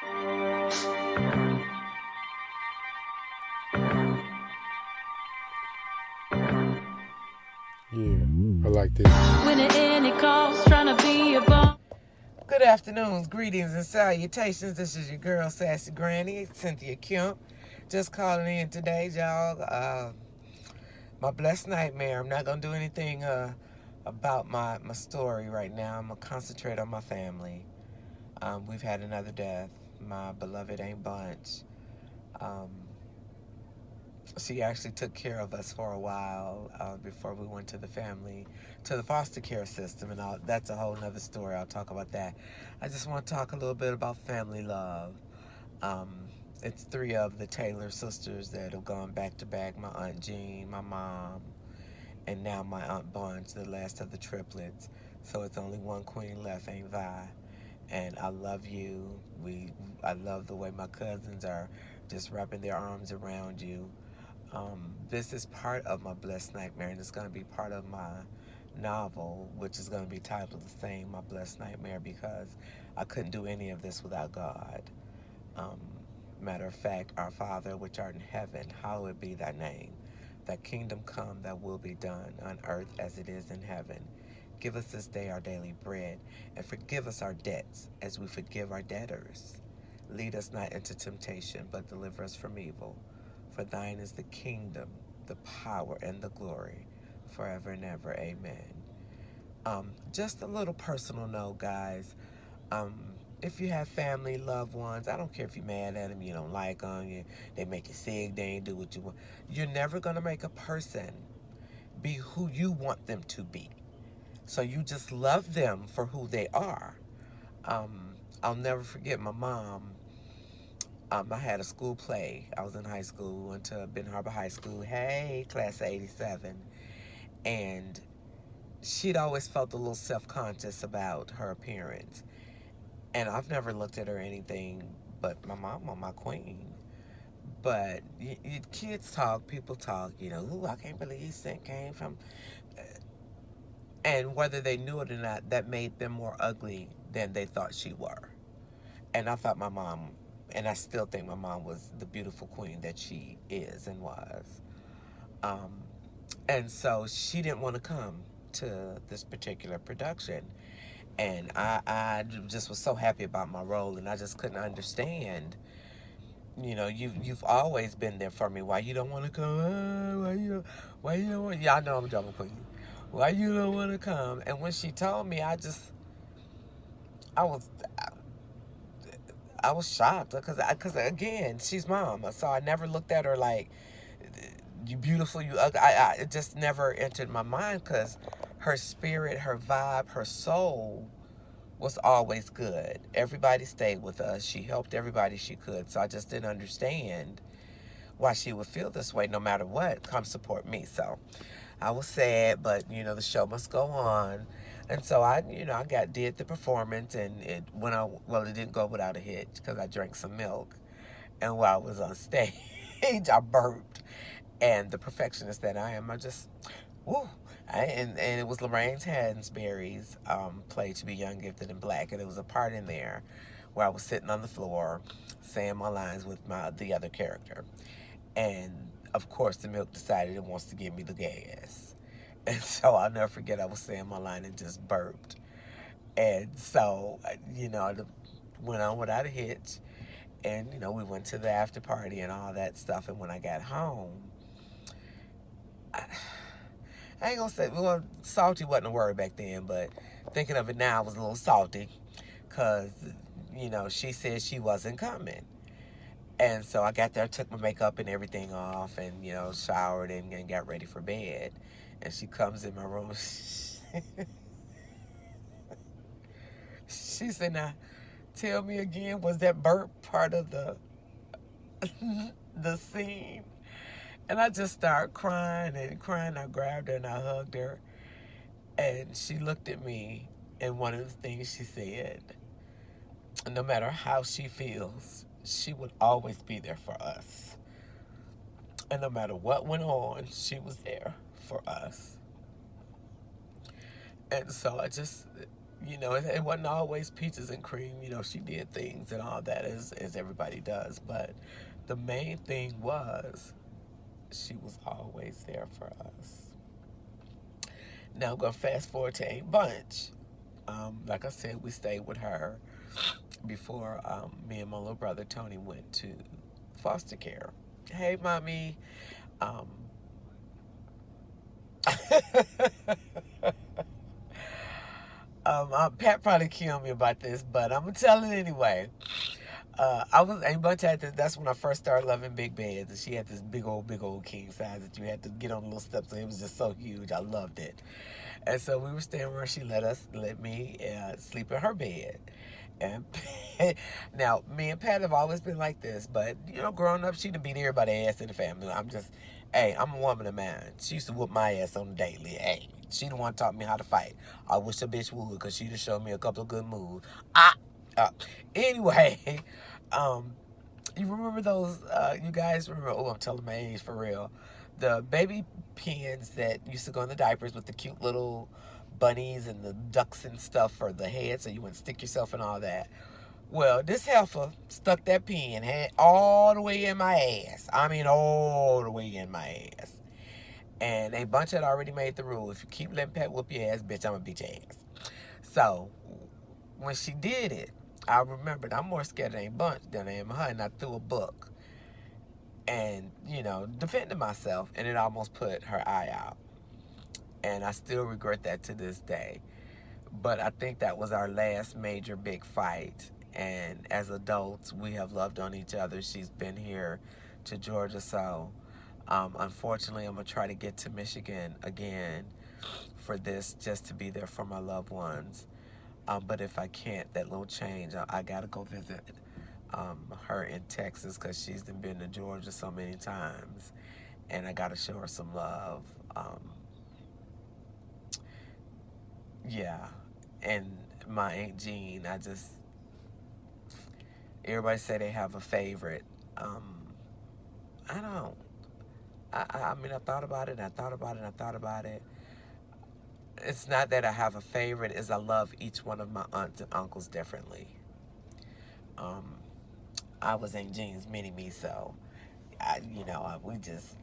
Yeah, I like this. When it any calls, trying to be a bum. Good afternoons, greetings, and salutations. This is your girl, Sassy Granny, Cynthia Kemp. Just calling in today, y'all. My blessed nightmare. I'm not going to do anything about my story right now. I'm going to concentrate on my family. We've had another death. My beloved Aunt Bunch. Um, she actually took care of us for a while before we went to the foster care system, and that's a whole nother story. I'll talk about that. I just want to talk a little bit about family love. Um, it's three of the Taylor sisters that have gone back to back: my Aunt Jean, my mom, and now my Aunt Bunch, the last of the triplets. So it's only one queen left, ain't Vi? And I love you. I love the way my cousins are just wrapping their arms around you. This is part of my blessed nightmare, and it's going to be part of my novel, which is going to be titled the same, My Blessed Nightmare, because I couldn't do any of this without God. Um, Matter of fact, our Father, which art in heaven, hallowed be thy name. Thy kingdom come, thy will be done, on earth as it is in heaven. Give us this day our daily bread, and forgive us our debts, as we forgive our debtors. Lead us not into temptation, but deliver us from evil. For thine is the kingdom, the power, and the glory, forever and ever. Amen. Just a little personal note, guys. Um, if you have family, loved ones, I don't care if you're mad at them, you don't like them, they make you sick, they ain't do what you want. You're never going to make a person be who you want them to be. So you just love them for who they are. I'll never forget my mom. I had a school play. I was in high school, went to Ben Harbor High School. Hey, class of 87. And she'd always felt a little self-conscious about her appearance. And I've never looked at her anything but my mama, my queen. But kids talk, people talk, ooh, I can't believe Cent came from. And whether they knew it or not, that made them more ugly than they thought she were. And I thought my mom, and I still think my mom was the beautiful queen that she is and was. Um, and so she didn't want to come to this particular production. And I just was so happy about my role, and I just couldn't understand. You've always been there for me. Why you don't want to come? Why you don't want? Y'all know I'm a drama queen. Why you don't want to come? And when she told me, I was I was shocked because again, she's mom, so I never looked at her like you beautiful, you ugly. It just never entered my mind because her spirit, her vibe, her soul was always good. Everybody stayed with us. She helped everybody she could. So I just didn't understand why she would feel this way no matter what. Come support me. So I was sad, but the show must go on. And so I did the performance, and it didn't go without a hitch because I drank some milk. And while I was on stage, I burped. And the perfectionist that I am, I just, woo. And it was Lorraine's Hansberry's play To Be Young, Gifted, and Black. And there was a part in there where I was sitting on the floor saying my lines with the other character. And, of course, the milk decided it wants to give me the gas. And so I'll never forget I was saying my line and just burped. And so, it went on without a hitch. And, we went to the after party and all that stuff. And when I got home, I ain't gonna say, well, salty wasn't a word back then, but thinking of it now, I was a little salty because, she said she wasn't coming. And so I got there, took my makeup and everything off and, showered and got ready for bed. And she comes in my room. She said, now, tell me again, was that burp part of the scene? And I just started crying and crying. I grabbed her and I hugged her. And she looked at me, and one of the things she said, no matter how she feels, she would always be there for us. And no matter what went on, she was there for us. And so I just, You know, it wasn't always peaches and cream. You know, she did things and all that as everybody does. But the main thing was she was always there for us. Now I'm going to fast forward to Aunt Bunch. Like I said, we stayed with her before me and my little brother Tony went to foster care. Hey, mommy. Um, Pat probably killed me about this, but I'm gonna tell it anyway. I was Aunt Bunch had this. That's when I first started loving big beds, and she had this big old king size that you had to get on the little steps. So it was just so huge. I loved it. And so we were staying where she let me sleep in her bed. And now me and Pat have always been like this, but you know, growing up, she done beat everybody's ass in the family. Hey, I'm a woman of mine. She used to whoop my ass on the daily. Hey, she the one taught me how to fight. I wish a bitch would, cause she just showed me a couple of good moves. Uh, anyway, you remember those? You guys remember? Oh, I'm telling my age for real. The baby pins that used to go in the diapers with the cute little bunnies and the ducks and stuff for the head, so you wouldn't stick yourself and all that. Well, this heifer stuck that pin all the way in my ass. I mean, all the way in my ass. And a bunch had already made the rule: if you keep letting Pat whoop your ass, bitch, I'm gonna beat your ass. So when she did it, I remembered I'm more scared of Aunt Bunch than I am of her, and I threw a book and, you know, defended myself, and it almost put her eye out. And I still regret that to this day. But I think that was our last major big fight. And as adults, we have loved on each other. She's been here to Georgia, so unfortunately, I'm going to try to get to Michigan again for this, just to be there for my loved ones. But if I can't, that little change, I got to go visit her in Texas, because she's been to Georgia so many times, and I got to show her some love. Yeah, and my Aunt Jean, everybody say they have a favorite. I don't. I mean, I thought about it, and I thought about it, and I thought about it. It's not that I have a favorite, is I love each one of my aunts and uncles differently. I was Aunt Jean's mini-me, so, we just,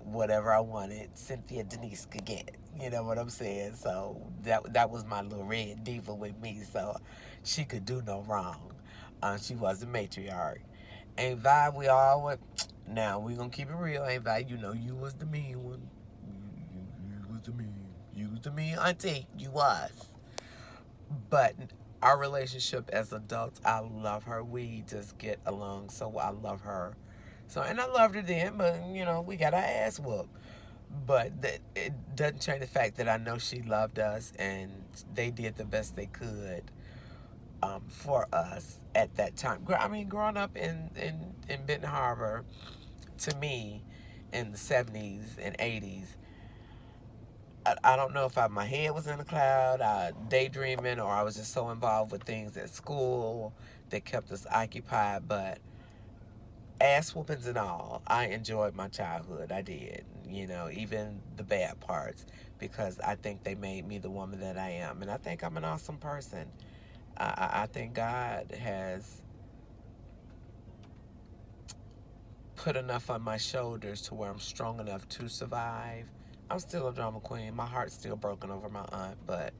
whatever I wanted, Cynthia Denise could get. You know what I'm saying? So that was my little red diva with me, so she could do no wrong. She was the matriarch. Aunt Vi, we all went, now we gonna keep it real, Aunt Vi, you know you was the mean one. You was the mean. You was the mean auntie. You was. But our relationship as adults, I love her. We just get along, so I love her. So, and I loved her then, but, we got our ass whooped. But it doesn't change the fact that I know she loved us, and they did the best they could for us at that time. I mean, growing up in Benton Harbor, to me, in the 70s and 80s, I don't know if my head was in a cloud, daydreaming, or I was just so involved with things at school that kept us occupied. But ass whoopings and all, I enjoyed my childhood. I did, even the bad parts, because I think they made me the woman that I am. And I think I'm an awesome person. I think God has put enough on my shoulders to where I'm strong enough to survive. I'm still a drama queen. My heart's still broken over my aunt, but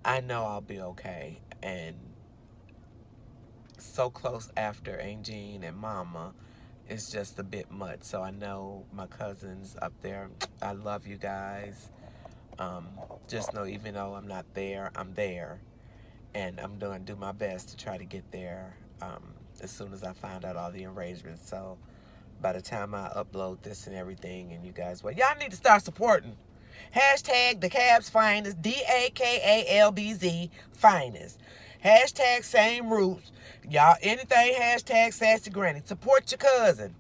I know I'll be okay. And so close after Aunt Jean and Mama, it's just a bit much. So I know my cousins up there, I love you guys. Just know, even though I'm not there, I'm there. And I'm going to do my best to try to get there as soon as I find out all the arrangements. So by the time I upload this and everything, and you guys, y'all need to start supporting. Hashtag the Cab's Finest, DAKALBZ Finest. Hashtag same roots. Y'all, anything, hashtag Sassy Granny. Support your cousin.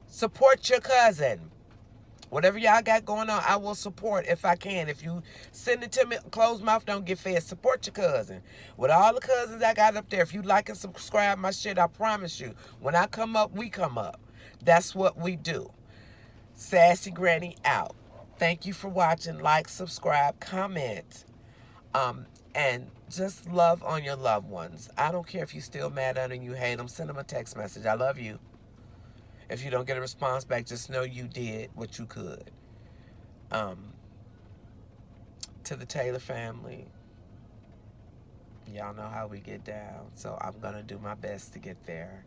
Support your cousin. Whatever y'all got going on, I will support if I can. If you send it to me, closed mouth don't get fed. Support your cousin. With all the cousins I got up there, if you like and subscribe my shit, I promise you, when I come up, we come up. That's what we do. Sassy Granny out. Thank you for watching. Like, subscribe, comment. And just love on your loved ones. I don't care if you still mad at them, you hate them. Send them a text message. I love you. If you don't get a response back, just know you did what you could. To the Taylor family, y'all know how we get down. So I'm going to do my best to get there.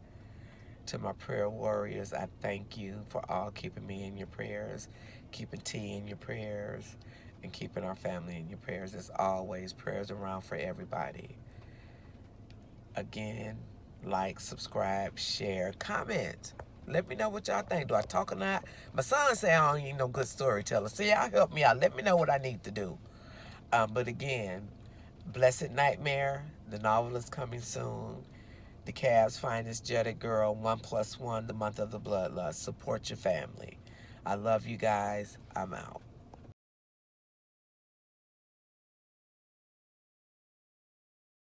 To my prayer warriors, I thank you for all keeping me in your prayers, keeping T in your prayers, and keeping our family in your prayers. As always, prayers around for everybody. Again, like, subscribe, share, comment. Let me know what y'all think. Do I talk or not? My son say I don't need no good storyteller. So y'all help me out. Let me know what I need to do. But again, Blessed Nightmare, the novel is coming soon. The Cavs' Finest Jetted Girl, 1+1, the month of the bloodlust. Support your family. I love you guys. I'm out.